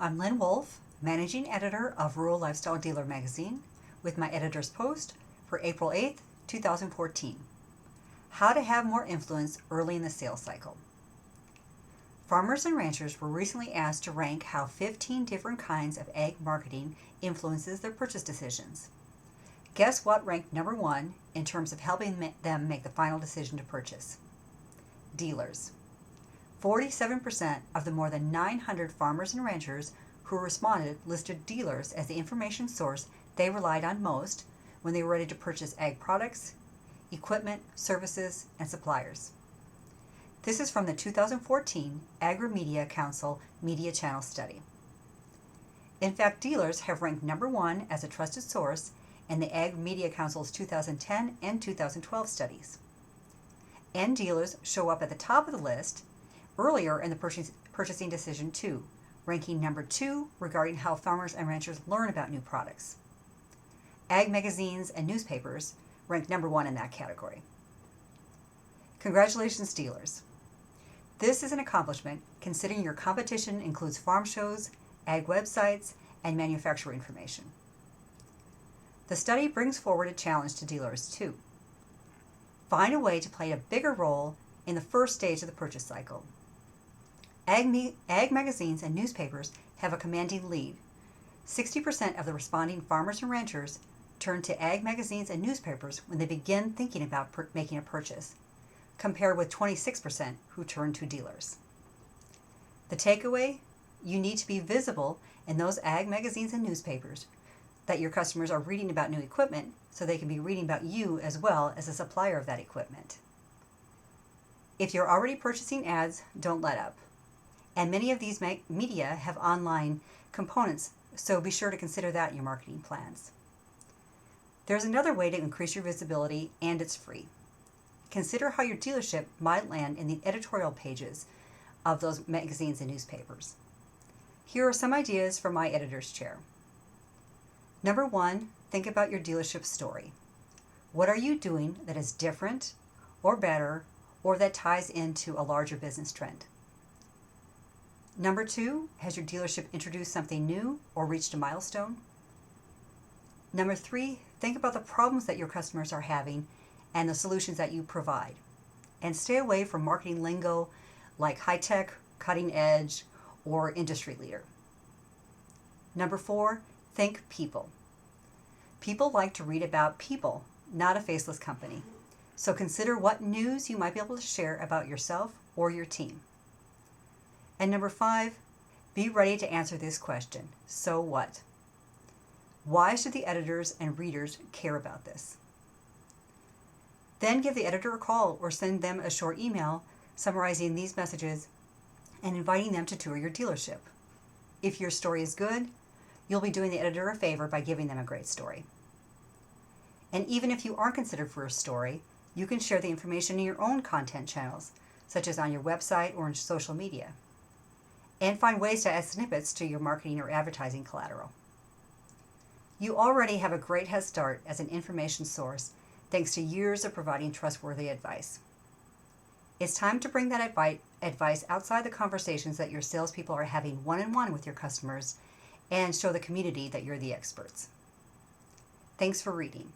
I'm Lynn Wolf, Managing Editor of Rural Lifestyle Dealer Magazine, with my editor's post for April 8th, 2014. How to have more influence early in the sales cycle. Farmers and ranchers were recently asked to rank how 15 different kinds of ag marketing influences their purchase decisions. Guess what ranked number one in terms of helping them make the final decision to purchase? Dealers. 47% of the more than 900 farmers and ranchers who responded listed dealers as the information source they relied on most when they were ready to purchase ag products, equipment, services, and suppliers. This is from the 2014 Agri-Media Council Media Channel Study. In fact, dealers have ranked number one as a trusted source in the Agri-Media Council's 2010 and 2012 studies. And dealers show up at the top of the list earlier in the purchasing decision too, ranking number two regarding how farmers and ranchers learn about new products. Ag magazines and newspapers rank number one in that category. Congratulations, dealers. This is an accomplishment considering your competition includes farm shows, ag websites, and manufacturer information. The study brings forward a challenge to dealers too. Find a way to play a bigger role in the first stage of the purchase cycle. Ag magazines and newspapers have a commanding lead. 60% of the responding farmers and ranchers turn to ag magazines and newspapers when they begin thinking about making a purchase, compared with 26% who turn to dealers. The takeaway? You need to be visible in those ag magazines and newspapers that your customers are reading about new equipment so they can be reading about you as well as a supplier of that equipment. If you're already purchasing ads, don't let up. And many of these media have online components, so be sure to consider that in your marketing plans. There's another way to increase your visibility, and it's free. Consider how your dealership might land in the editorial pages of those magazines and newspapers. Here are some ideas from my editor's chair. Number one, think about your dealership story. What are you doing that is different or better or that ties into a larger business trend? Number two, has your dealership introduced something new or reached a milestone? Number three, think about the problems that your customers are having and the solutions that you provide. And stay away from marketing lingo like high-tech, cutting edge, or industry leader. Number four, think people. People like to read about people, not a faceless company. So consider what news you might be able to share about yourself or your team. And number five, be ready to answer this question. So what? Why should the editors and readers care about this? Then give the editor a call or send them a short email summarizing these messages and inviting them to tour your dealership. If your story is good, you'll be doing the editor a favor by giving them a great story. And even if you aren't considered for a story, you can share the information in your own content channels, such as on your website or in social media. And find ways to add snippets to your marketing or advertising collateral. You already have a great head start as an information source thanks to years of providing trustworthy advice. It's time to bring that advice outside the conversations that your salespeople are having one-on-one with your customers and show the community that you're the experts. Thanks for reading.